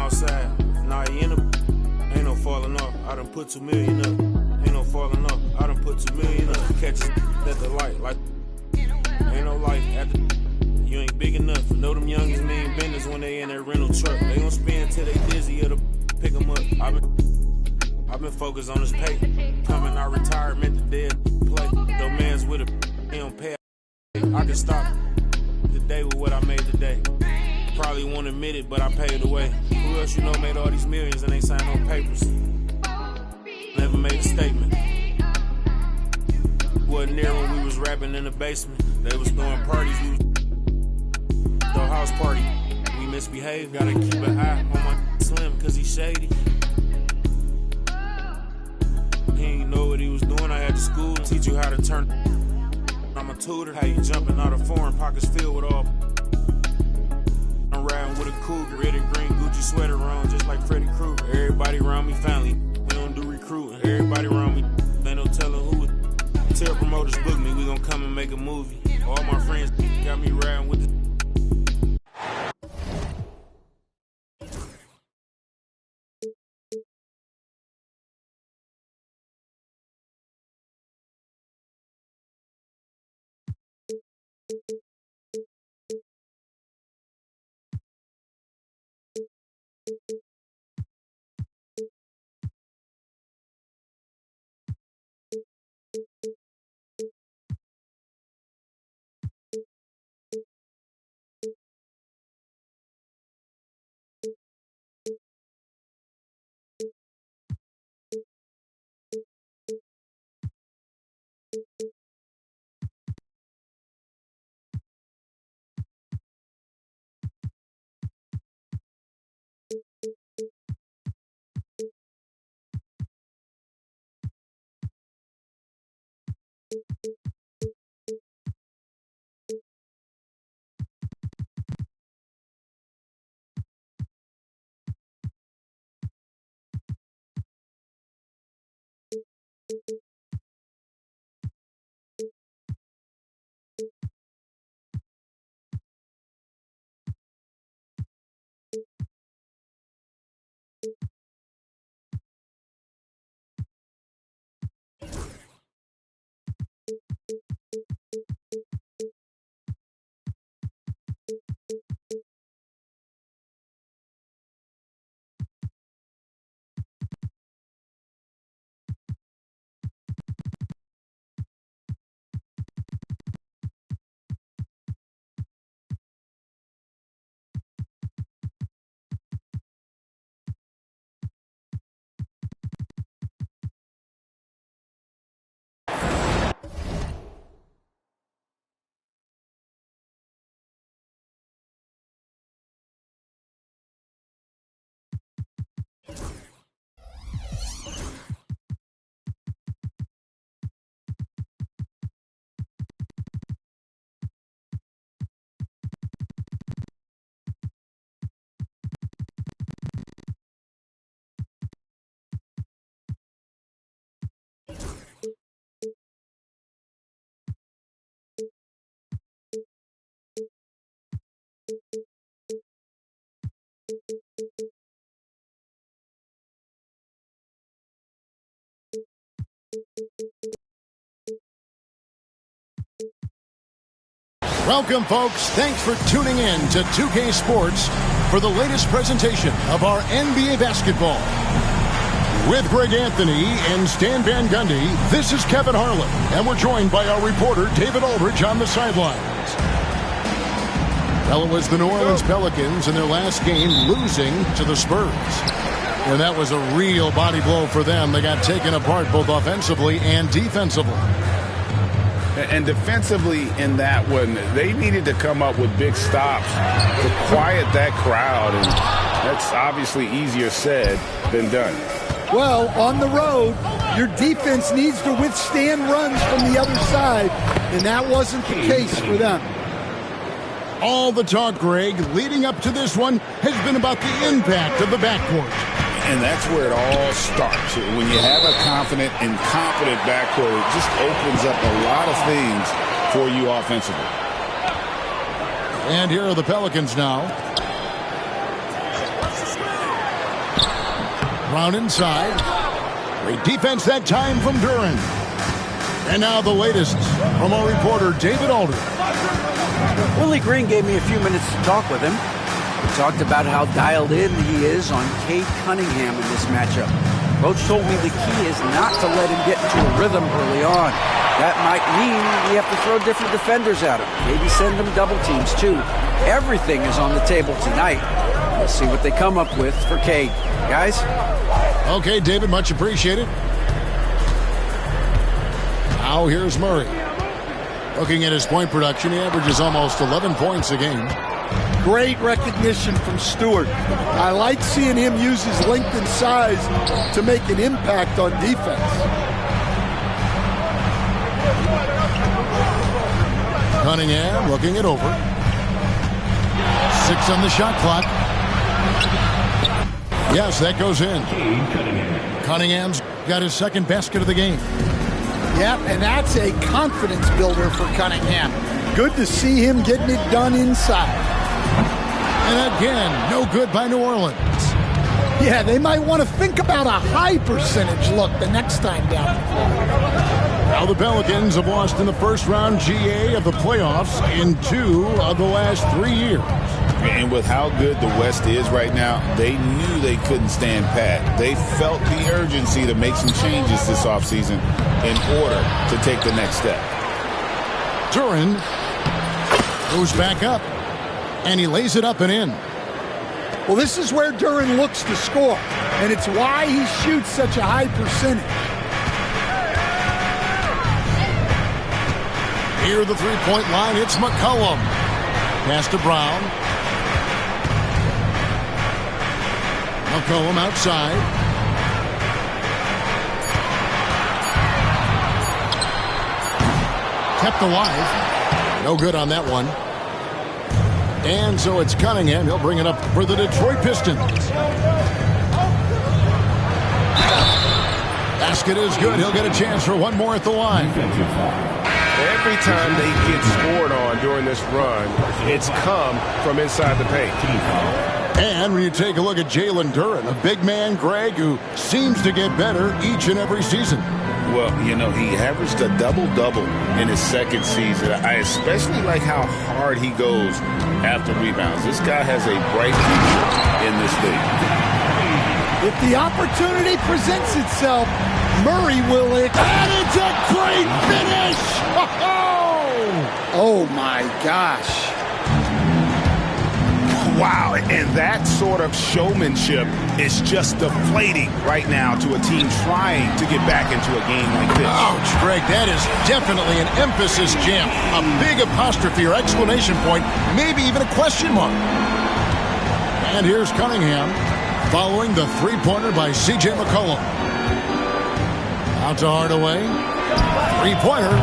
outside. Nah, he in a, ain't no falling off. I done put 2 million up. Ain't no falling off. I done put 2 million up. Catches at the light, like ain't no light at the. You ain't big enough. Know them youngins mean business when they in that rental truck. They gon' spin till they dizzy, it'll pick them up. I've been focused on this pay. Coming out retirement, the dead play. No man's with a, he don't pay. I can stop the day with what I made today. Probably won't admit it, but I paid the way. Who else you know made all these millions and ain't signed no papers? Never made a statement. Wasn't there when we was rapping in the basement. They was throwing parties, we was throw house party. We misbehave, gotta keep an eye on my slim, cause he shady. He ain't know what he was doing. I had to school to teach you how to turn. I'm a tutor, how you jumping out of foreign pockets filled with all. I'm riding with a cougar, red and green Gucci sweater on, just like Freddy Krueger. Everybody around me family, we don't do recruiting. Everybody around me, ain't no telling who it. Tell promoters book me, we gon' come and make a movie. All my friends got me riding with the. Welcome, folks. Thanks for tuning in to 2K Sports for the latest presentation of our NBA basketball. With Greg Anthony and Stan Van Gundy, this is Kevin Harlan, and we're joined by our reporter David Aldridge on the sidelines. Well, it was the New Orleans Pelicans in their last game losing to the Spurs. And that was a real body blow for them. They got taken apart both offensively and defensively. And defensively in that one, they needed to come up with big stops to quiet that crowd. And that's obviously easier said than done. Well, on the road, your defense needs to withstand runs from the other side, and that wasn't the case for them. All the talk, Greg, leading up to this one has been about the impact of the backcourt. And that's where it all starts. When you have a confident and competent backcourt, it just opens up a lot of things for you offensively. And here are the Pelicans now. Brown inside. Great defense that time from Duran. And now the latest from our reporter, David Alder. Willie Green gave me a few minutes to talk with him. We talked about how dialed in he is on Cade Cunningham in this matchup. Coach told me the key is not to let him get into a rhythm early on. That might mean we have to throw different defenders at him. Maybe send them double teams too. Everything is on the table tonight. We'll see what they come up with for Cade. Guys? Okay, David, much appreciated. Now here's Murray. Looking at his point production, he averages almost 11 points a game. Great recognition from Stewart. I like seeing him use his length and size to make an impact on defense. Cunningham looking it over. 6 on the shot clock. Yes, that goes in. Cunningham's got his second basket of the game. Yep, and that's a confidence builder for Cunningham. Good to see him getting it done inside. And again, no good by New Orleans. Yeah, they might want to think about a high percentage look the next time down the floor. Now the Pelicans have lost in the first round GA of the playoffs in 2 of the last 3 years. And with how good the West is right now, they knew they couldn't stand pat. They felt the urgency to make some changes this offseason in order to take the next step. Duran goes back up, and he lays it up and in. Well, this is where Duran looks to score, and it's why he shoots such a high percentage. Near the three-point line, it's McCollum. Pass to Brown. McCollum outside. Kept alive. No good on that one. And so it's Cunningham. He'll bring it up for the Detroit Pistons. Basket is good. He'll get a chance for one more at the line. Every time they get scored on during this run, it's come from inside the paint. And when you take a look at Jalen Duran, a big man, Greg, who seems to get better each and every season. Well, you know, he averaged a double-double in his second season. I especially like how hard he goes after rebounds. This guy has a bright future in this league. If the opportunity presents itself, Murray will it. And it's a great finish! Oh, my gosh. Wow, and that sort of showmanship is just deflating right now to a team trying to get back into a game like this. Ouch, Greg, that is definitely an emphasis jam. A big apostrophe or exclamation point, maybe even a question mark. And here's Cunningham following the three-pointer by C.J. McCollum. Out to Hardaway. Three-pointer.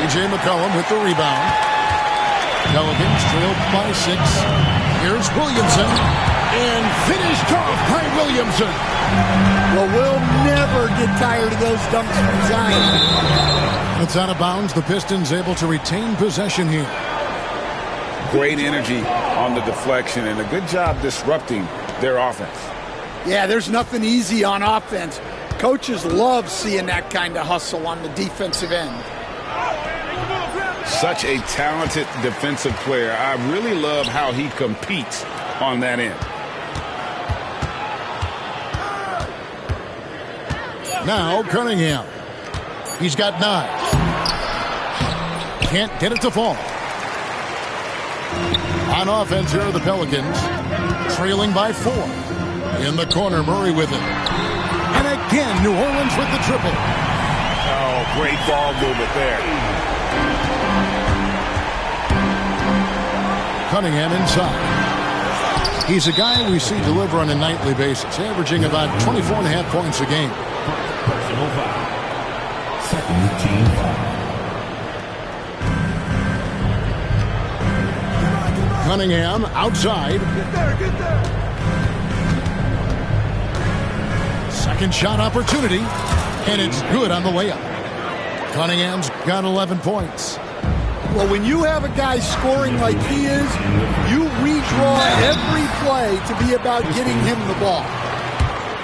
C.J. McCollum with the rebound. Pelicans trailed by 6. Here's Williamson, and finished off by Williamson. Well, we'll never get tired of those dunks from Zion. It's out of bounds. The Pistons able to retain possession here. Great energy on the deflection and a good job disrupting their offense. Yeah, there's nothing easy on offense. Coaches love seeing that kind of hustle on the defensive end. Such a talented defensive player. I really love how he competes on that end. Now Cunningham. He's got 9. Can't get it to fall. On offense, here are the Pelicans. Trailing by 4. In the corner, Murray with it. And again, New Orleans with the triple. Oh, great ball movement there. Cunningham inside. He's a guy we see deliver on a nightly basis, averaging about 24.5 points a game. Personal foul. Second team foul. Cunningham outside. Get there. Second shot opportunity, and it's good on the layup. Cunningham's got 11 points. Well, when you have a guy scoring like he is, you redraw every play to be about getting him the ball.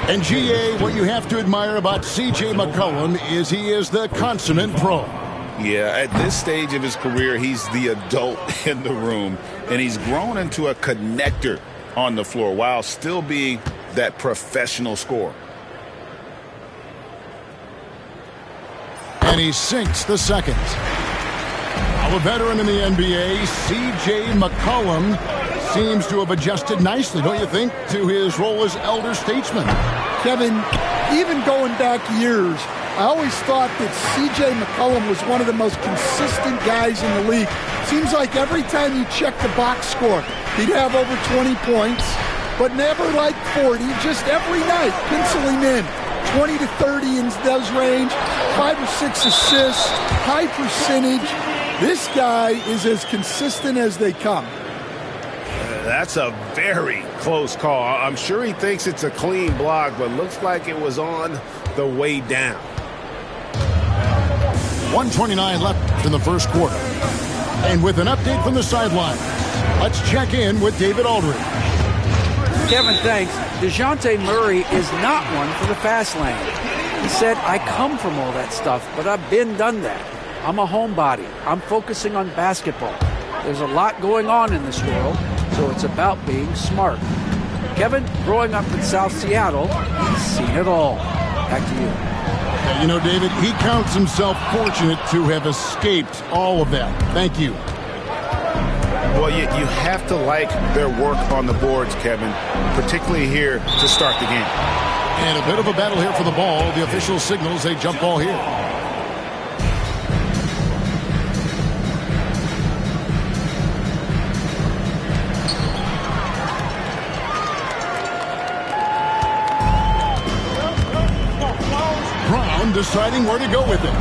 And GA, what you have to admire about C.J. McCollum is he is the consummate pro. Yeah, at this stage of his career, he's the adult in the room, and he's grown into a connector on the floor while still being that professional scorer. And he sinks the second. Now a veteran in the NBA, C.J. McCollum seems to have adjusted nicely, don't you think, to his role as elder statesman. Kevin, even going back years, I always thought that C.J. McCollum was one of the most consistent guys in the league. Seems like every time you check the box score, he'd have over 20 points, but never like 40, just every night, penciling in 20 to 30 in those range, 5 or 6 assists, high percentage. This guy is as consistent as they come. That's a very close call. I'm sure he thinks it's a clean block, but looks like it was on the way down. 1:29 left in the first quarter. And with an update from the sideline, let's check in with David Aldridge. Kevin, thanks. DeJounte Murray is not one for the fast lane. He said, I come from all that stuff, but I've done that. I'm a homebody. I'm focusing on basketball. There's a lot going on in this world, so it's about being smart. Kevin, growing up in South Seattle, he's seen it all. Back to you. Yeah, you know, David, he counts himself fortunate to have escaped all of that. Thank you. Well, you have to like their work on the boards, Kevin, particularly here to start the game. And a bit of a battle here for the ball. The official signals a jump ball here. Brown deciding where to go with it.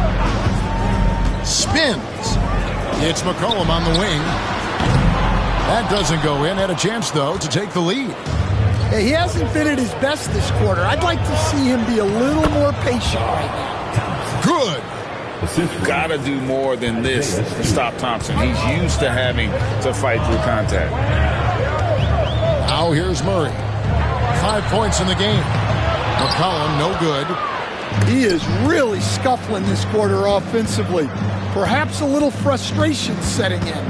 Spins. It's McCollum on the wing. That doesn't go in. Had a chance, though, to take the lead. Hey, he hasn't been at his best this quarter. I'd like to see him be a little more patient right now. Good. Got to do more than this to stop Thompson. He's used to having to fight through contact. Now here's Murray. 5 points in the game. McCollum, no good. He is really scuffling this quarter offensively. Perhaps a little frustration setting in.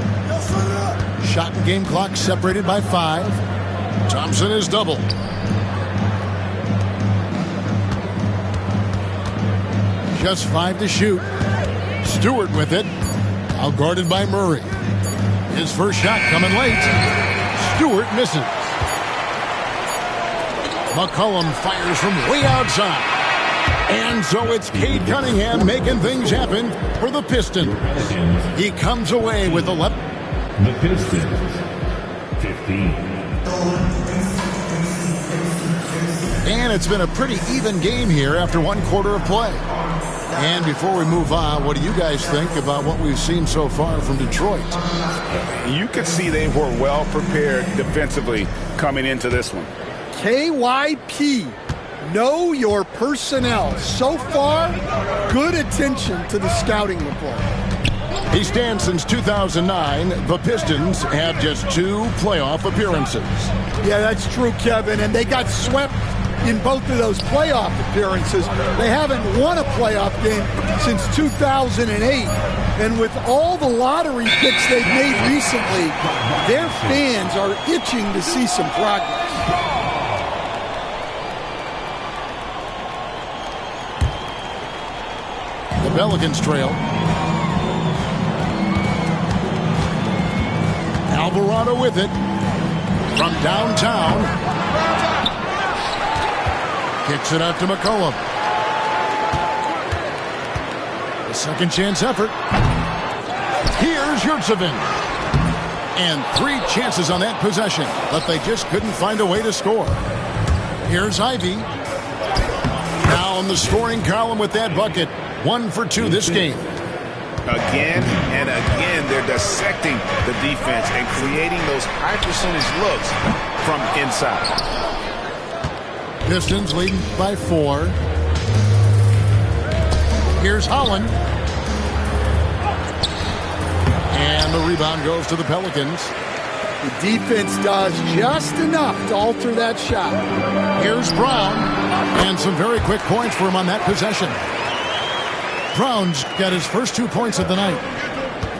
Shot and game clock separated by 5. Thompson is doubled. Just 5 to shoot. Stewart with it. Now guarded by Murray. His first shot coming late. Stewart misses. McCollum fires from way outside. And so it's Cade Cunningham making things happen for the Pistons. He comes away with 11. The Pistons, 15. And it's been a pretty even game here after 1 quarter of play. And before we move on, what do you guys think about what we've seen so far from Detroit? You could see they were well prepared defensively coming into this one. KYP. Know your personnel. So far, good attention to the scouting report. He stands since 2009. The Pistons have just 2 playoff appearances. Yeah, that's true, Kevin. And they got swept in both of those playoff appearances. They haven't won a playoff game since 2008. And with all the lottery picks they've made recently, their fans are itching to see some progress. The Pelicans trail. Alvarado with it from downtown. Kicks it out to McCollum. A second chance effort. Here's Yurtsevin. And 3 chances on that possession, but they just couldn't find a way to score. Here's Ivy. Now in the scoring column with that bucket. 1 for 2 this game. Again and again, they're dissecting the defense and creating those high percentage looks from inside. Pistons leading by 4. Here's Holland. And the rebound goes to the Pelicans. The defense does just enough to alter that shot. Here's Brown, and some very quick points for him on that possession. Brown's got his first 2 points of the night.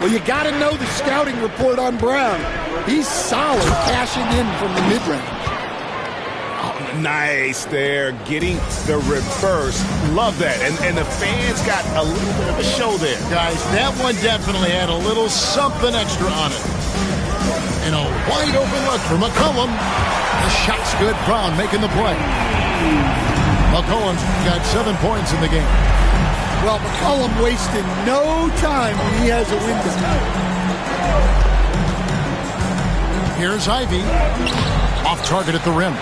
Well, you got to know the scouting report on Brown. He's solid cashing in from the mid-range. Nice there, getting the reverse. Love that. And the fans got a little bit of a show there. Guys, that one definitely had a little something extra on it. And a wide open look for McCollum. The shot's good. Brown making the play. McCollum's got 7 points in the game. Well, McCollum wasted no time when he has a window. Here's Ivy. Off target at the rim.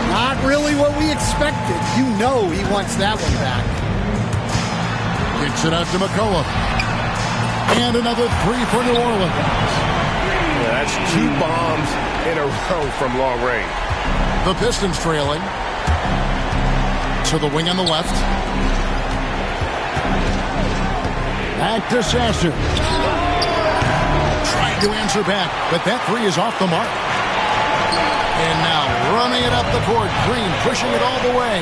Not really what we expected. You know he wants that one back. Kicks it out to McCollum. And another three for New Orleans. Yeah, that's 2 bombs in a row from long range. The Pistons trailing. To the wing on the left. Back to Sasser. Trying to answer back, but that three is off the mark. And now running it up the court. Green pushing it all the way.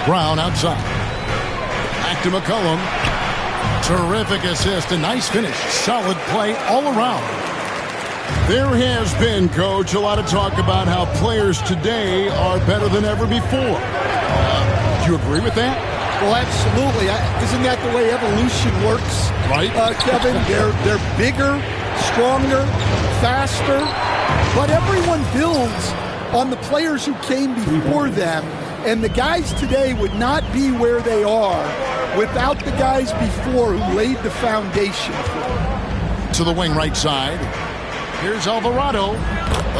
Brown outside. Back to McCollum. Terrific assist. A nice finish. Solid play all around. There has been, Coach, a lot of talk about how players today are better than ever before. Do you agree with that? Well, absolutely. Isn't that the way evolution works? Right. Kevin, they're bigger, stronger, faster, but everyone builds on the players who came before them, and the guys today would not be where they are without the guys before who laid the foundation for them. To the wing right side. Here's Alvarado.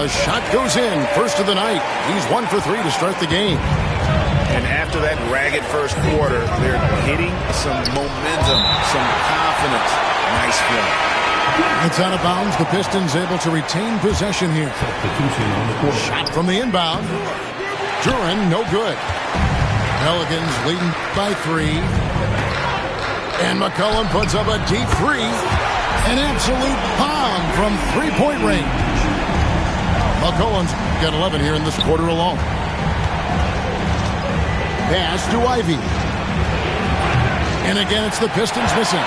The shot goes in. First of the night. He's 1 for 3 to start the game. And after that ragged first quarter, they're hitting some momentum, some confidence. Nice play. It's out of bounds. The Pistons able to retain possession here. Shot from the inbound. Duran, no good. Pelicans leading by 3. And McCollum puts up a deep 3. An absolute bomb from three-point range. McCollum's got 11 here in this quarter alone. Pass to Ivy. And again, it's the Pistons missing.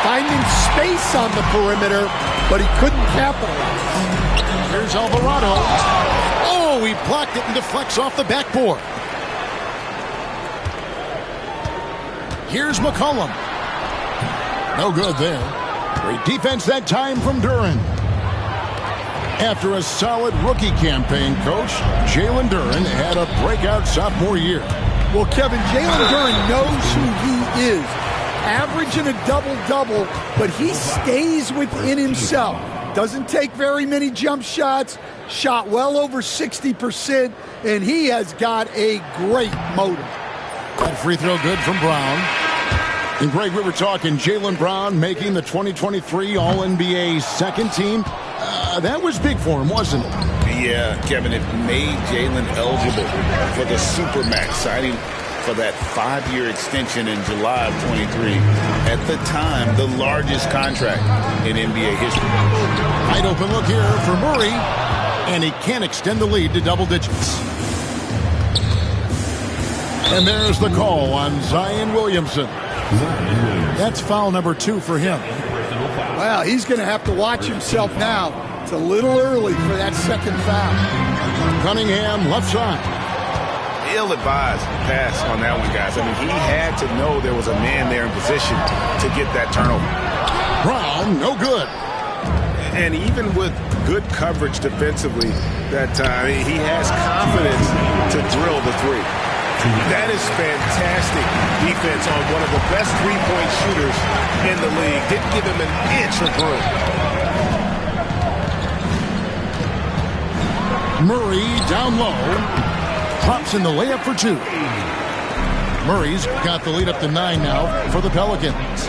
Finding space on the perimeter, but he couldn't capitalize. Here's Alvarado. Oh, he blocked it and deflects off the backboard. Here's McCollum. No good there. Great defense that time from Duran. After a solid rookie campaign, Coach, Jalen Duran had a breakout sophomore year. Well, Kevin, Jalen Duran knows who he is. Averaging a double-double, but he stays within himself. Doesn't take very many jump shots, shot well over 60%, and he has got a great motor. That free throw good from Brown. And Greg, we were talking Jaylen Brown making the 2023 All-NBA second team. That was big for him, wasn't it? Yeah, Kevin, it made Jalen eligible for the Supermax, signing for that 5-year extension in July of 23. At the time, the largest contract in NBA history. Wide open look here for Murray, and he can't extend the lead to double digits. And there's the call on Zion Williamson. That's foul number 2 for him. Well, he's going to have to watch himself now. It's a little early for that second foul. Cunningham left side. Ill-advised pass on that one, guys. I mean, he had to know there was a man there in position to get that turnover. Brown, no good. And even with good coverage defensively that time, he has confidence to drill the 3. That is fantastic defense on one of the best three-point shooters in the league. Didn't give him an inch of room. Murray down low. Drops in the layup for 2. Murray's got the lead up to 9 now for the Pelicans.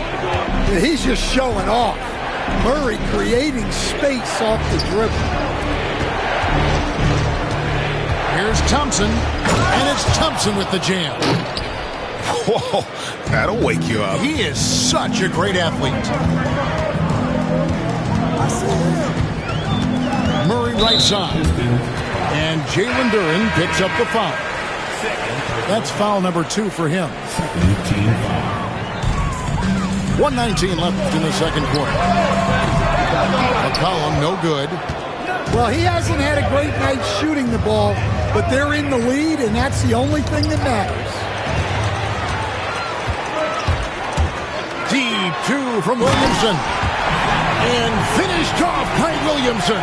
He's just showing off. Murray creating space off the dribble. Here's Thompson, and it's Thompson with the jam. Whoa, that'll wake you up. He is such a great athlete. Murray right side. And Jalen Duren picks up the foul. That's foul number 2 for him. 1:19 left in the second quarter. McCollum, no good. Well, he hasn't had a great night shooting the ball, but they're in the lead, and that's the only thing that matters. Deep 2 from Williamson. And finished off by Williamson.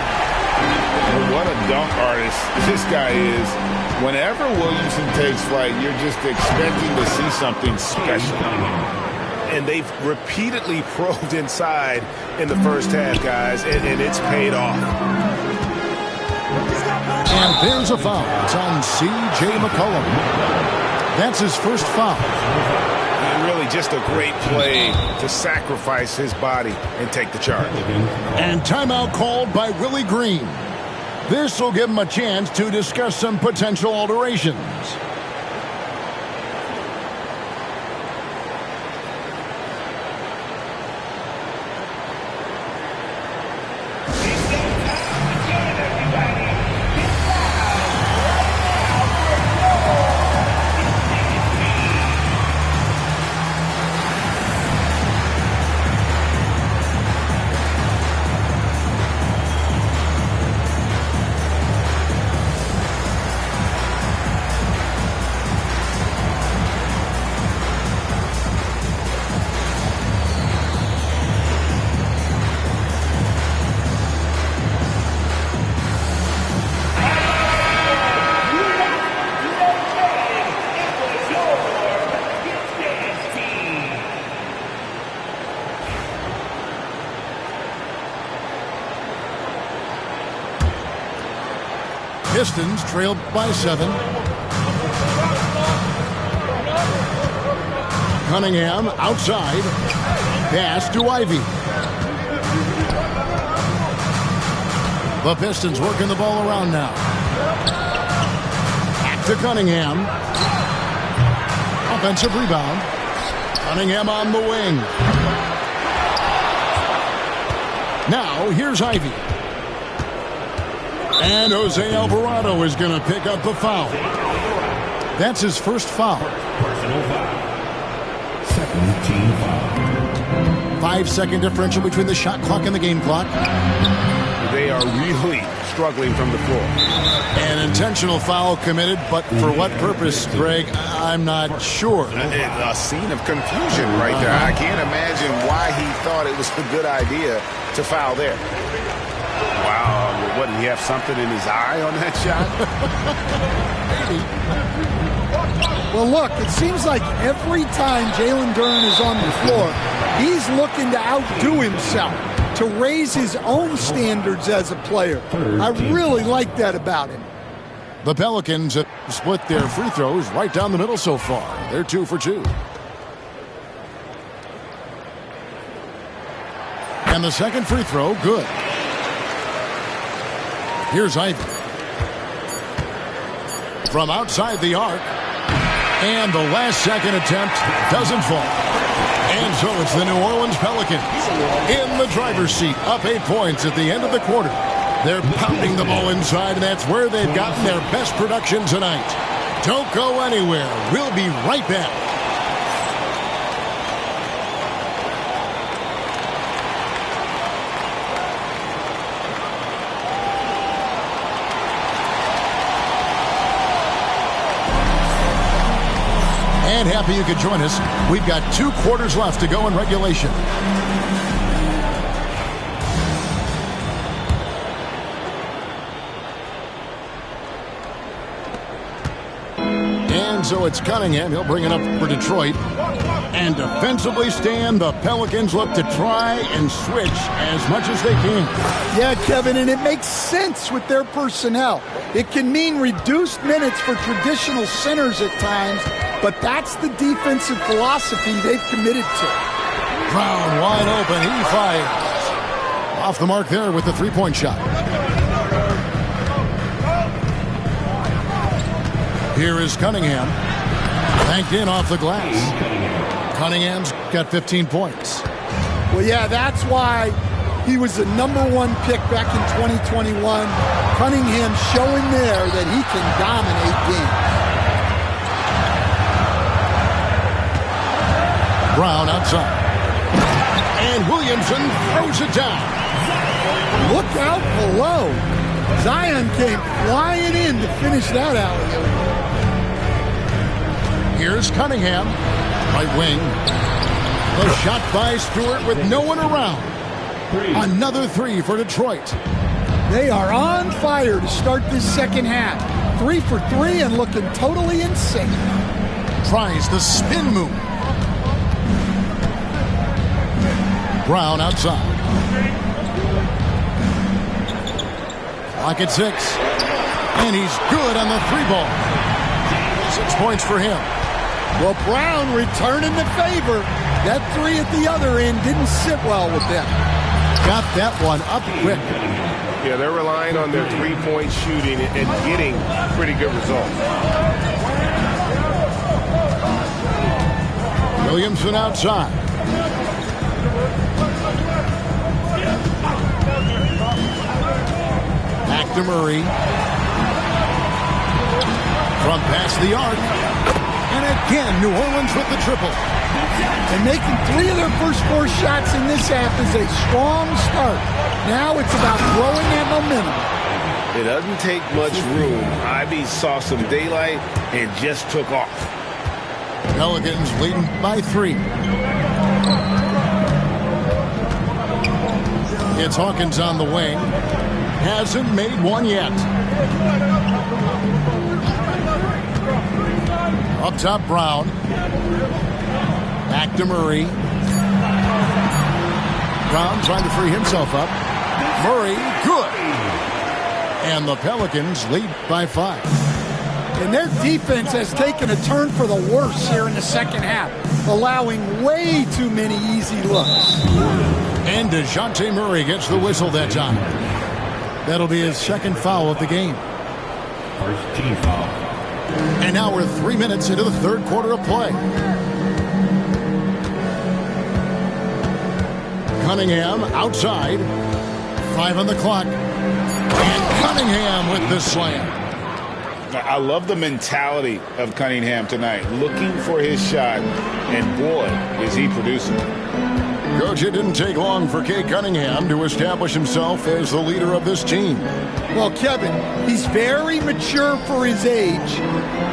What a dunk artist this guy is. Whenever Williamson takes flight, you're just expecting to see something special. And they've repeatedly probed inside in the first half, guys, and it's paid off. And there's a foul. It's on C.J. McCollum. That's his first foul. And really just a great play to sacrifice his body and take the charge. And timeout called by Willie Green. This will give him a chance to discuss some potential alterations. Pistons trailed by 7. Cunningham outside. Pass to Ivy. The Pistons working the ball around now. Back to Cunningham. Offensive rebound. Cunningham on the wing. Now here's Ivy. And Jose Alvarado is going to pick up the foul. That's his first foul. Personal foul. Second team foul. 5-second differential between the shot clock and the game clock. They are really struggling from the floor. An intentional foul committed, but for what purpose, Greg, I'm not sure. A scene of confusion right there. I can't imagine why he thought it was a good idea to foul there. Wow. What, did he have something in his eye on that shot? Well, look, it seems like every time Jalen Duren is on the floor, he's looking to outdo himself, to raise his own standards as a player. I really like that about him. The Pelicans have split their free throws right down the middle so far. They're 2 for 2. And the second free throw, good. Here's Ivy. From outside the arc. And the last second attempt doesn't fall. And so it's the New Orleans Pelicans in the driver's seat, up 8 points at the end of the quarter. They're pounding the ball inside, and that's where they've gotten their best production tonight. Don't go anywhere. We'll be right back. And happy you could join us. We've got 2 quarters left to go in regulation. And so it's Cunningham. He'll bring it up for Detroit. And defensively stand, the Pelicans look to try and switch as much as they can. Yeah, Kevin, and it makes sense with their personnel. It can mean reduced minutes for traditional centers at times, but that's the defensive philosophy they've committed to. Brown wide open. He fires. Off the mark there with the three-point shot. Here is Cunningham. Banked in off the glass. Cunningham's got 15 points. Well, yeah, that's why he was the #1 pick back in 2021. Cunningham showing there that he can dominate games. Brown outside. And Williamson throws it down. Look out below. Zion came flying in to finish that alley-oop. Here's Cunningham. Right wing. The shot by Stewart with no one around. Another three for Detroit. They are on fire to start this second half. 3 for 3 and looking totally insane. Tries the spin move. Brown outside. Clock at 6. And he's good on the 3 ball. 6 points for him. Well, Brown returning the favor. That 3 at the other end didn't sit well with them. Got that one up quick. Yeah, they're relying on their three-point shooting and getting pretty good results. Williamson outside. Back to Murray. From past the arc. And again, New Orleans with the triple. And making 3 of their first 4 shots in this half is a strong start. Now it's about growing that momentum. It doesn't take much room. Ivy saw some daylight and just took off. Pelicans leading by 3. It's Hawkins on the wing. Hasn't made one yet. Up top, Brown. Back to Murray. Brown trying to free himself up. Murray, good. And the Pelicans lead by 5. And their defense has taken a turn for the worse here in the second half, allowing way too many easy looks. And DeJounte Murray gets the whistle that time. That'll be his second foul of the game. First team foul. And now we're 3 minutes into the third quarter of play. Cunningham outside. 5 on the clock. And Cunningham with the slam. I love the mentality of Cunningham tonight, looking for his shot, and boy, is he producing. Coach, it didn't take long for Cade Cunningham to establish himself as the leader of this team. Well, Kevin, he's very mature for his age.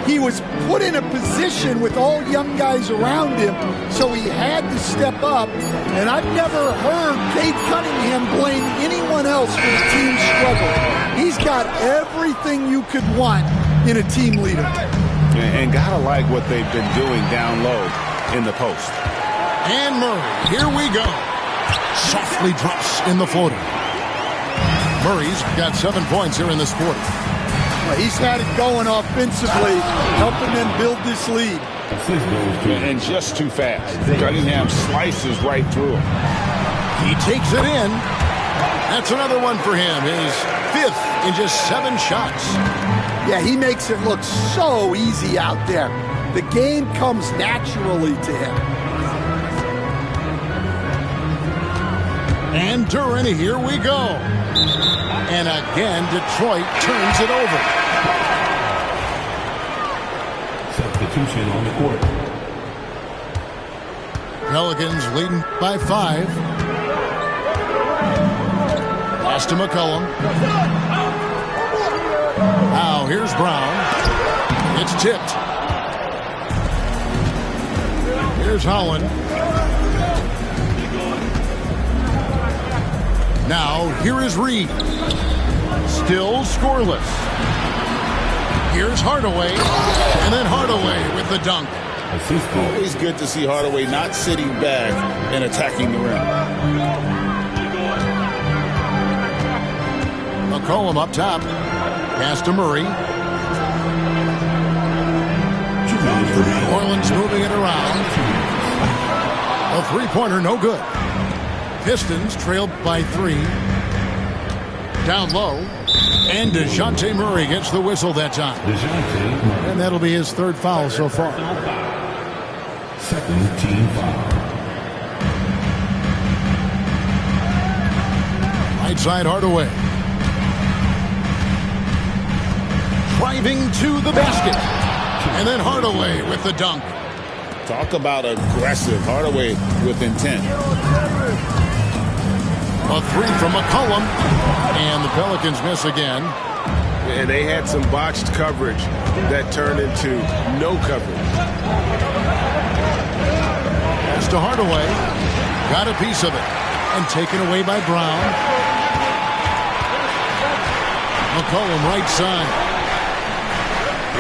He was put in a position with all young guys around him, so he had to step up. And I've never heard Cade Cunningham blame anyone else for the team's struggle. He's got everything you could want in a team leader. And gotta like what they've been doing down low in the post. And Murray, here we go. Softly drops in the floater. Murray's got 7 points here in this quarter. Well, he's had it going offensively, helping them build this lead. And just too fast. Cunningham slices right through him. He takes it in. That's another one for him. His 5th in just 7 shots. Yeah, he makes it look so easy out there. The game comes naturally to him. And Duran, here we go. And again, Detroit turns it over. Substitution on the court. Pelicans leading by 5. Pass to McCollum. Now here's Brown. It's tipped. Here's Holland. Now, here is Reed. Still scoreless. Here's Hardaway. And then Hardaway with the dunk. Always good to see Hardaway not sitting back and attacking the rim. McCollum up top. Pass to Murray. New Orleans moving it around. A three-pointer, no good. Pistons trailed by 3. Down low. And DeJounte Murray gets the whistle that time. And that'll be his third foul so far. Second team foul. Right side Hardaway. Driving to the basket. And then Hardaway with the dunk. Talk about aggressive. Hardaway with intent. A three from McCollum. And the Pelicans miss again. And they had some botched coverage that turned into no coverage. Pass to Hardaway. Got a piece of it. And taken away by Brown. McCollum right side.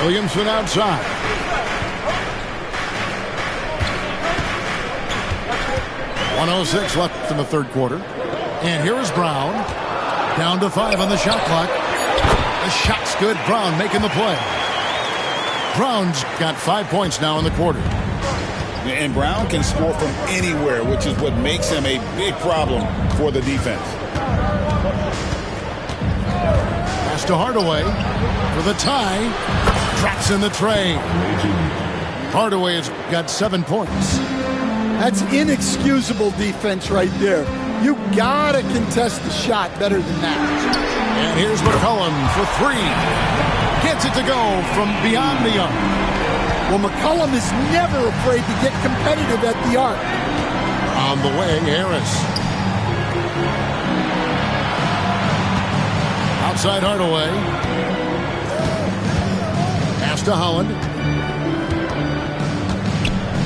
Williamson outside. .106 left in the third quarter. And here is Brown. Down to 5 on the shot clock. The shot's good. Brown making the play. Brown's got 5 points now in the quarter. And Brown can score from anywhere, which is what makes him a big problem for the defense. Pass to Hardaway for the tie. Drops in the tray. Hardaway has got 7 points. That's inexcusable defense right there. You gotta contest the shot better than that. And here's McCollum for 3. Gets it to go from beyond the arc. Well, McCollum is never afraid to get competitive at the arc. On the wing, Harris. Outside Hardaway. Pass to Holland.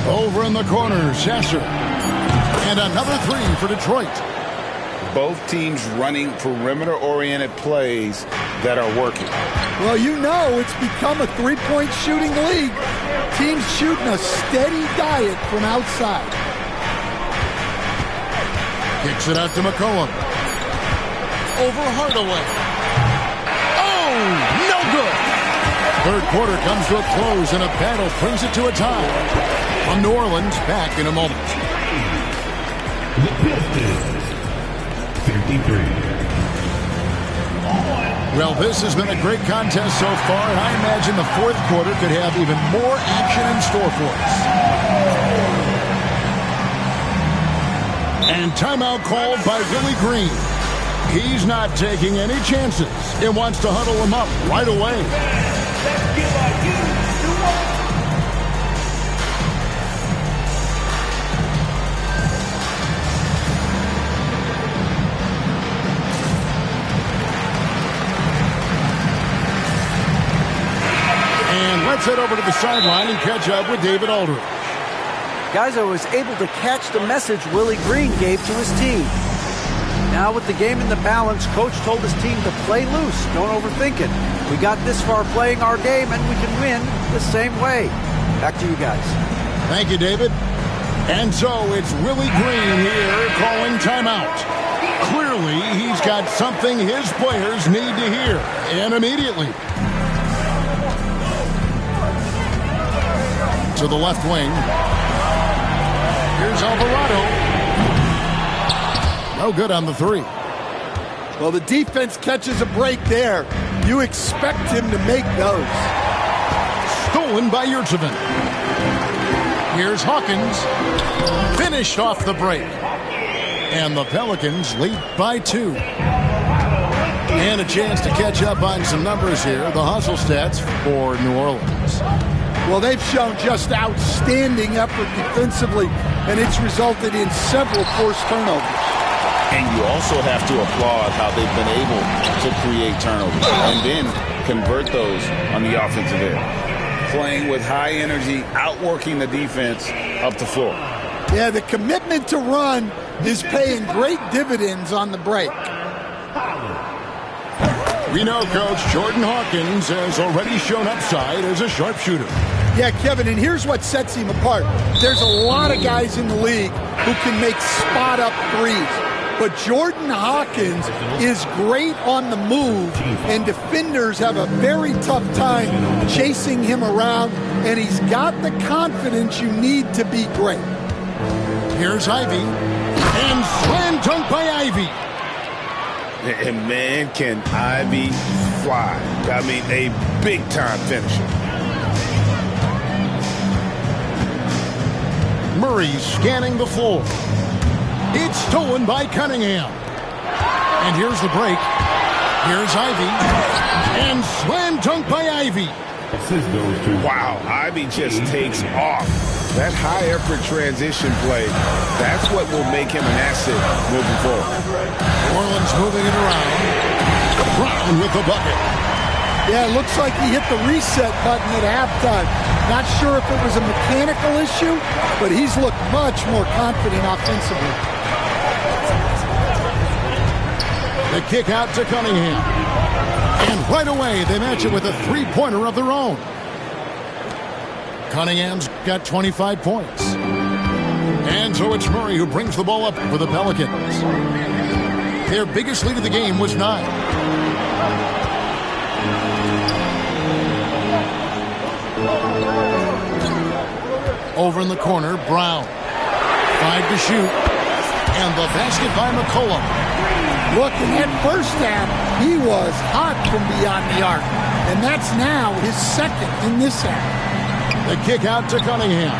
Over in the corner, Sasser. And another 3 for Detroit. Both teams running perimeter-oriented plays that are working. Well, you know it's become a three-point shooting league. Teams shooting a steady diet from outside. Kicks it out to McCollum. Over Hardaway. Oh, no good. Third quarter comes to a close, and a battle brings it to a tie. From New Orleans, back in a moment. The Pistons, 53. Well, this has been a great contest so far, and I imagine the fourth quarter could have even more action in store for us. And timeout called by Willie Green. He's not taking any chances. It wants to huddle him up right away. And let's head over to the sideline and catch up with David Aldridge. Guys, I was able to catch the message Willie Green gave to his team. Now with the game in the balance, Coach told his team to play loose. Don't overthink it. We got this far playing our game, and we can win the same way. Back to you guys. Thank you, David. And so it's Willie Green here calling timeout. Clearly, he's got something his players need to hear, and immediately. To the left wing. Here's Alvarado. No good on the 3. Well, the defense catches a break there. You expect him to make those. Stolen by Yurtseven. Here's Hawkins. Finished off the break. And the Pelicans lead by 2. And a chance to catch up on some numbers here. The hustle stats for New Orleans. Well, they've shown just outstanding effort defensively, and it's resulted in several forced turnovers. And you also have to applaud how they've been able to create turnovers and then convert those on the offensive end. Playing with high energy, outworking the defense up the floor. Yeah, the commitment to run is paying great dividends on the break. We know Coach Jordan Hawkins has already shown upside as a sharpshooter. Yeah, Kevin, and here's what sets him apart. There's a lot of guys in the league who can make spot-up threes. But Jordan Hawkins is great on the move, and defenders have a very tough time chasing him around, and he's got the confidence you need to be great. Here's Ivy, and slam dunk by Ivy. And man, can Ivy fly. I mean, a big-time finisher. Murray scanning the floor. It's stolen by Cunningham. And here's the break. Here's Ivy. And slam dunk by Ivy. Wow, Ivy just takes off. That high-effort transition play, that's what will make him an asset moving forward. New Orleans moving it around. Brown with the bucket. Yeah, it looks like he hit the reset button at halftime. Not sure if it was a mechanical issue, but he's looked much more confident offensively. The kick out to Cunningham. And right away, they match it with a three-pointer of their own. Cunningham's got 25 points. And so it's Murray who brings the ball up for the Pelicans. Their biggest lead of the game was 9. Over in the corner, Brown. 5 to shoot. And the basket by McCollum. Look, in that first half, he was hot from beyond the arc. And that's now his second in this half. The kick out to Cunningham.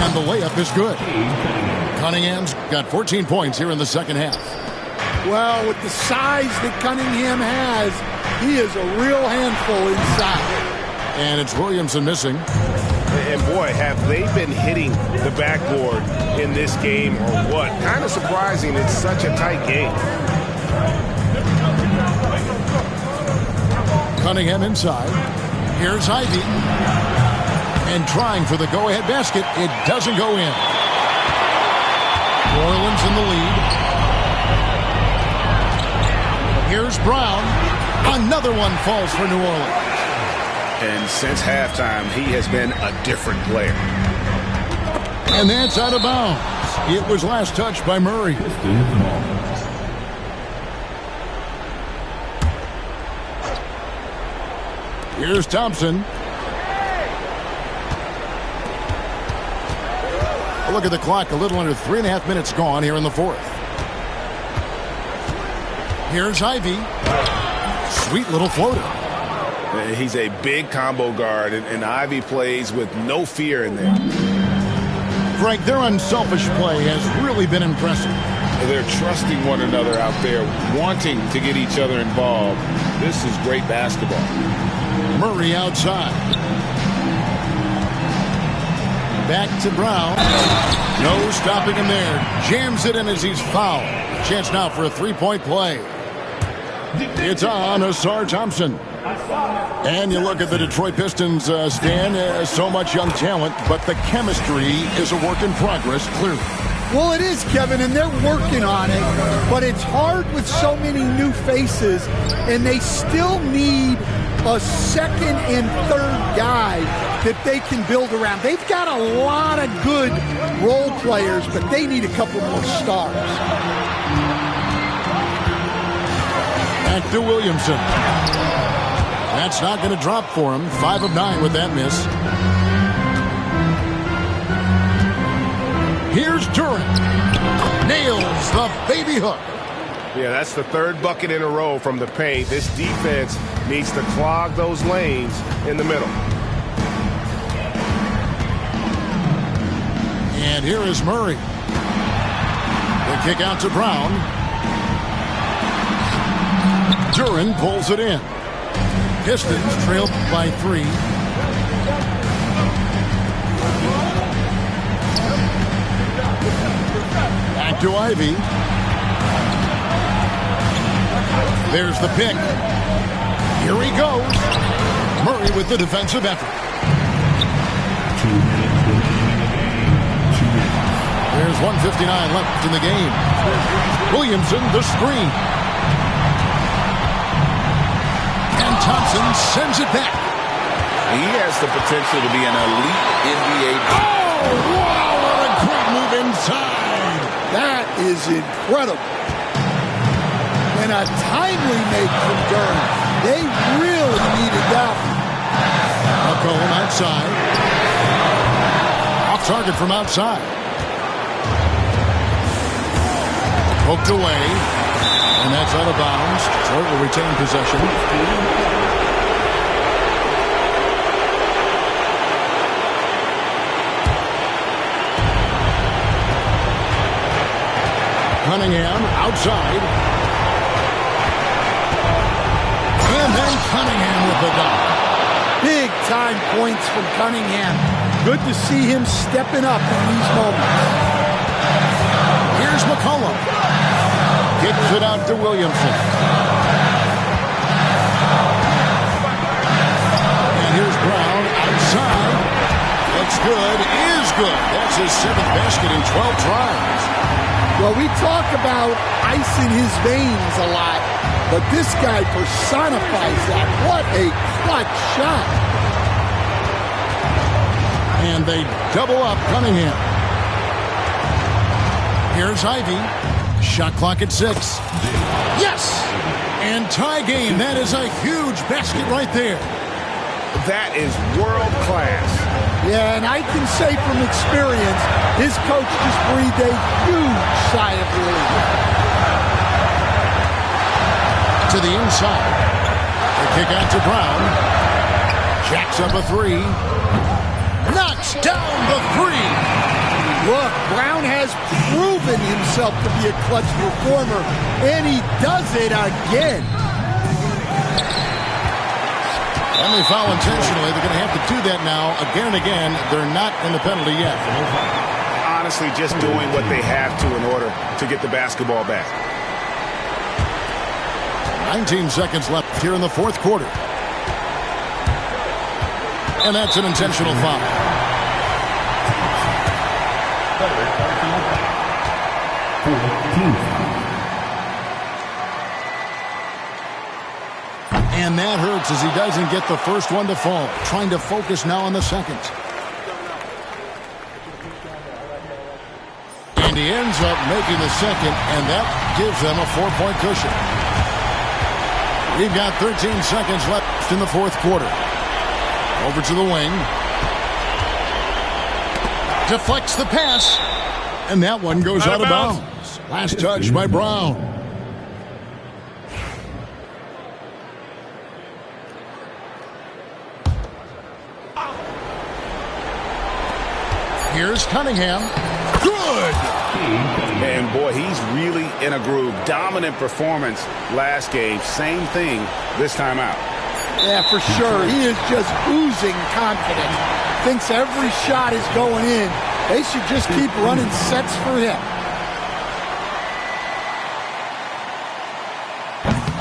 And the layup is good. Cunningham's got 14 points here in the second half. Well, with the size that Cunningham has, he is a real handful inside. And it's Williamson missing. And boy, have they been hitting the backboard in this game or what? Kind of surprising. It's such a tight game. Cunningham inside. Here's Ivy. And trying for the go-ahead basket. It doesn't go in. New Orleans in the lead. Here's Brown. Another one falls for New Orleans. And since halftime, he has been a different player. And that's out of bounds. It was last touched by Murray. Here's Thompson. Look at the clock. A little under 3.5 minutes gone here in the fourth. Here's Ivy. Sweet little floater. He's a big combo guard, and Ivy plays with no fear in there. Greg, their unselfish play has really been impressive. They're trusting one another out there, wanting to get each other involved. This is great basketball. Murray outside. Back to Brown. No stopping him there. Jams it in as he's fouled. Chance now for a three-point play. It's on Asar Thompson. And you look at the Detroit Pistons, Stan, so much young talent, but the chemistry is a work in progress, clearly. Well, it is, Kevin, and they're working on it, but it's hard with so many new faces, and they still need a second and third guy that they can build around. They've got a lot of good role players, but they need a couple more stars. Back to Williamson. That's not going to drop for him. 5 of 9 with that miss. Here's Durant. Nails the baby hook. Yeah, that's the third bucket in a row from the paint. This defense needs to clog those lanes in the middle. And here is Murray. The kick out to Brown. Durant pulls it in. Pistons trailed by 3. Back to Ivy. There's the pick. Here he goes. Murray with the defensive effort. There's 1:59 left in the game. Williamson, the screen. And Thompson sends it back. He has the potential to be an elite NBA. Oh, wow, what a great move inside. That is incredible. And a timely make from Guruz. They really needed that one. McCollum outside. Off target from outside. Poked away, and that's out of bounds. Detroit will retain possession. Cunningham outside. And then Cunningham with the dunk. Big time points from Cunningham. Good to see him stepping up in these moments. Here's McCollum. Kicks it out to Williamson. And here's Brown outside. Looks good. Is good. That's his 7th basket in 12 tries. Well, we talk about ice in his veins a lot, but this guy personifies that. What a clutch shot. And they double up Cunningham. Here's Ivy. Shot clock at 6. Yes! And tie game. That is a huge basket right there. That is world class. Yeah, and I can say from experience, his coach just breathed a huge sigh of relief. To the inside. The kick out to Brown. Jacks up a 3. Knocks down the 3. Look, Brown has proven himself to be a clutch performer, and he does it again. Only foul intentionally. They're going to have to do that now again and again. They're not in the penalty yet. Honestly, just doing what they have to in order to get the basketball back. 19 seconds left here in the 4th quarter. And that's an intentional foul. And that hurts as he doesn't get the first one to fall. Trying to focus now on the second. And he ends up making the second, and that gives them a 4-point cushion. We've got 13 seconds left in the 4th quarter. Over to the wing. Deflects the pass. And that one goes out of bounds. Last touch by Brown. Here's Cunningham. Good! And boy, he's really in a groove. Dominant performance last game. Same thing this time out. Yeah, for sure. He is just oozing confidence. Thinks every shot is going in. They should just keep running sets for him.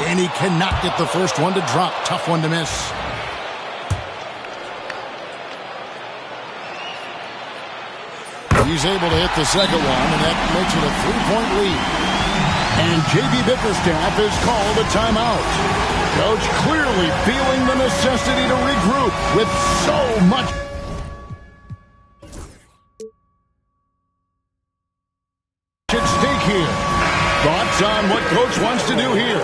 And he cannot get the first one to drop. Tough one to miss. He's able to hit the second one, and that makes it a 3-point lead. And J.B. Bickerstaff has called a timeout. Coach clearly feeling the necessity to regroup with so much at stake here. Thoughts on what Coach wants to do here?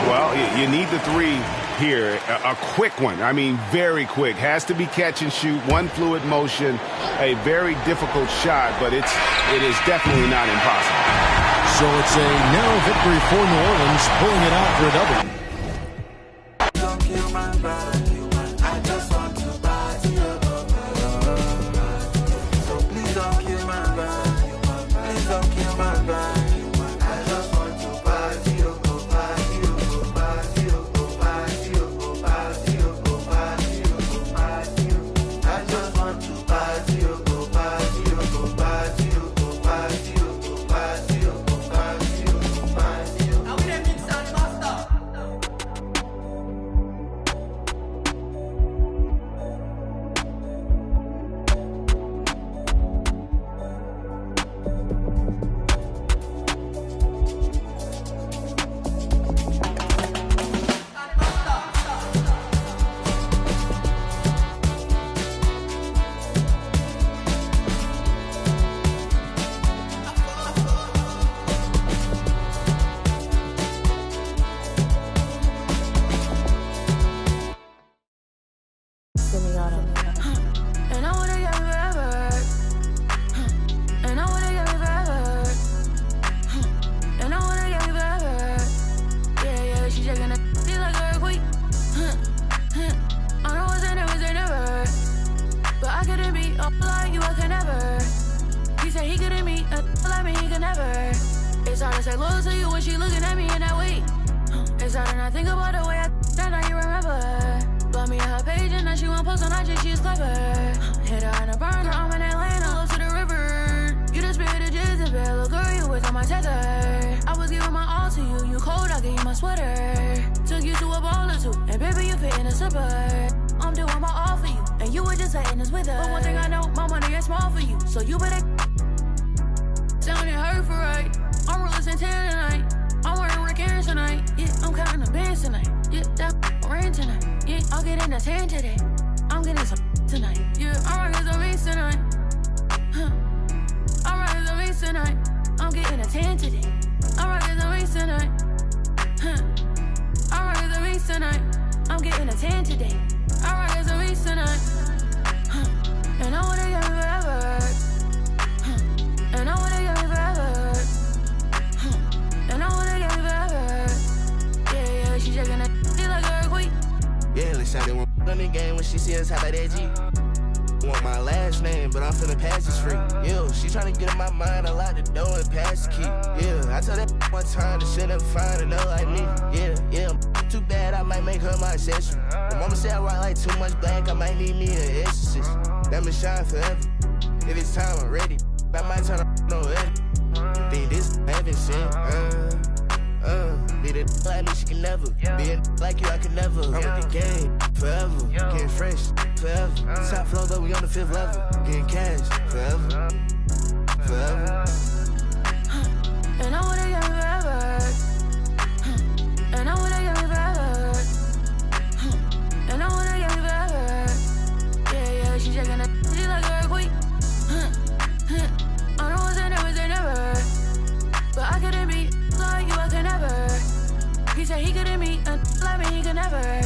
Well, you need the 3 here. A quick one. I mean, very quick. Has to be catch and shoot. One fluid motion. A very difficult shot, but it is definitely not impossible. So it's a narrow victory for New Orleans, pulling it out for a double. said he couldn't meet a like me, he could never. It's hard to say loyal to you when she looking at me in that way. It's hard to not think about the way I that now you remember. Blow me on her page and now she won't post on IG, she's clever. Hit her in a burner, I'm in Atlanta, close to the river. You the spirit of Jezebel, little girl, you was on my tether. I was giving my all to you, you cold, I gave you my sweater. Took you to a ball or two, and baby, you fit in a slipper. I'm doing my all for you, and you were just letting us with her. But one thing I know, my money is small for you, so you better sounding hurt for right. I'm real Santana tonight. I'm wearing Rick Aaron tonight. Yeah, I'm counting the bands tonight. Yeah, that rain tonight. Yeah, I'll get in the tan today. I'm getting some tonight. Yeah, I'm rocking some beats tonight. I'm rocking some beats tonight. I'm getting a tan today. I'm rocking some beats tonight. I'm rocking some beats tonight. I'm getting a tan today. I'm rocking some beats tonight. And I wanna get me forever. And I wanna get me forever. And I wanna get me forever. Yeah, yeah, she shaking that shit like an earthquake. Yeah, let's shout it one on the game when she see us hop out that G. Want my last name, but I'm finna pass this free. Yeah, she tryna get in my mind, I lock the door and pass the key. Yeah, I told that one time that she'll never find another like me. Yeah, too bad, I might make her my accessory. My mama said I rock like too much black, I might need me an exorcist. Let me shine forever. If it's time, I'm ready. I might turn up no head. Think this heaven shit. Be the like me, she can never. Be a like you, I can never. I'm with the game forever. Getting fresh forever. Top floor, though, we on the 5th level. Getting cash forever. Forever. And I wanna get me forever. And I wanna get me forever. And I wanna get me forever. Yeah, yeah, she shaking that shit like an earthquake. I know it's never. But I couldn't be like you, I could never. He said he couldn't meet a like me, he could never.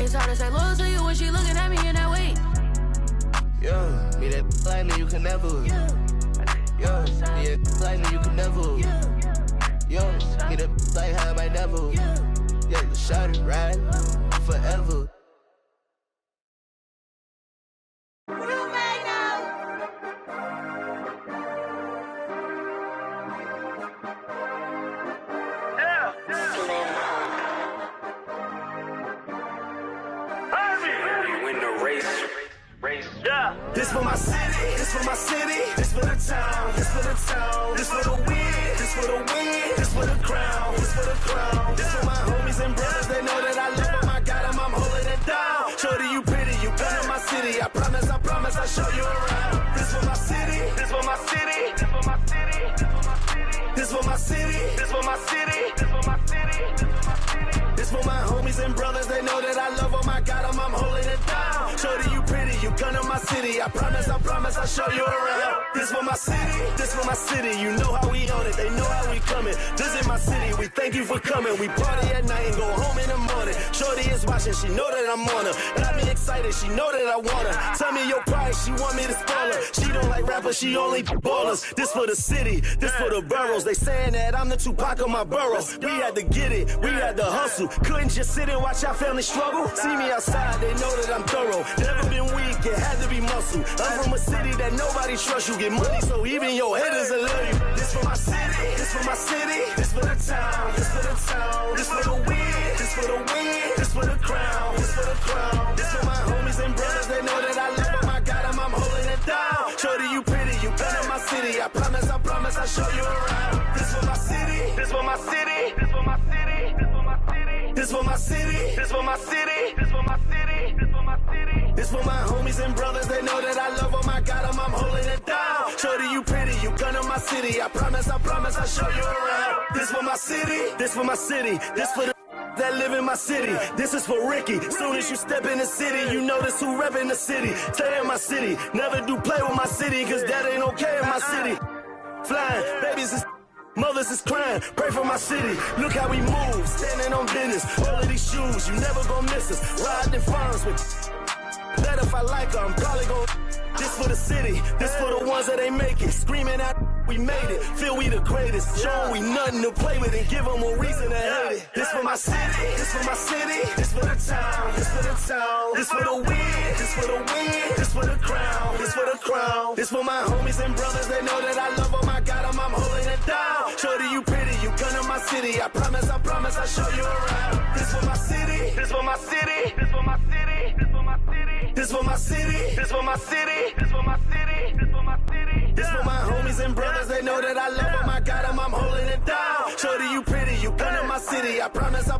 It's hard to say loyal to you when she looking at me in that way. Yo, me that like me, you can never. Yo, me that like me, you can never. Yo, me that like how I might never. Yeah, shout it right forever. This for my city, this for my city, this for the town, this for the town, this for the win, this for the win, this for the crown, this for the crown, this for my homies and brothers, they know that I love them, I got them, I'm holding it down. Shorty, you pretty, you come to my city, I promise, I'll show you around. This for my city, this for my city, this for my city, this for my city, this for my city, this for my city, this for my homies and brothers, they know that I love them, I got them, I'm holding it down. Shorty, you pretty, you come to my city, I promise, I'll show you around. This for my city, you know how we on it, they know how we coming. Visit my city, we thank you for coming. We party at night and go home in the morning. Shorty is watching, she know that I'm on her. Got me excited, she know that I want her. Tell me your price, she want me to spoil her. She don't like rappers, she only ballers. This for the city, this for the boroughs. They saying that I'm the Tupac of my borough. We had to get it, we had to hustle. Couldn't just sit and watch our family struggle. See me outside, they know that I'm thorough. Never been weak, it had to be muscle. I'm from a city that nobody trusts you. Get money so even your haters will love you. This for my city, this for my city, this for the town, this for the town, this for the win, this for the win, this for the crown, this for the crown, this for my homies and brothers, they know that I love them, I got them, I'm holding it down. Shorty, you pretty, you come to my city, I promise, I'll show you around. This for my city, this for my city, this for my city, this for my city, this for my city, this for my city, this for my city, this for my city, this for my homies and brothers, they know that I love them, I got them, I'm holding it down. Shorty, you pretty, you come to my city, I promise, I'll show you around. This for my city, this for my city, this for the that live in my city. This is for Ricky. Soon as you step in the city, you notice who rep in the city. Stay in my city, never do play with my city, cause that ain't okay in my city. Flying, babies is mothers is crying, pray for my city. Look how we move, standing on business. All of these shoes, you never gon' miss us. Riding farms with. Bet if I like her, I'm probably gon' this for the city, this for the ones that ain't make it. Screaming out, we made it. Feel we the greatest. Showing we nothing to play with and give them a reason to hate it. This for my city, this for my city, this for the town, this for the town, this for the win, this for the win, this for the crown, this for the crown. This for my homies and brothers, they know that I love them, I got them, I'm holding it down. Shorty, you pretty, you come to my city, I promise, I'll show you around. This for my city, this for my city, this for my city, this for my city, this for my city, this for my city, this for my city, this for my city. This for my homies and brothers, they know that I love them, I got them, I'm holding it down. Shorty, you pretty, you come to my city, I promise,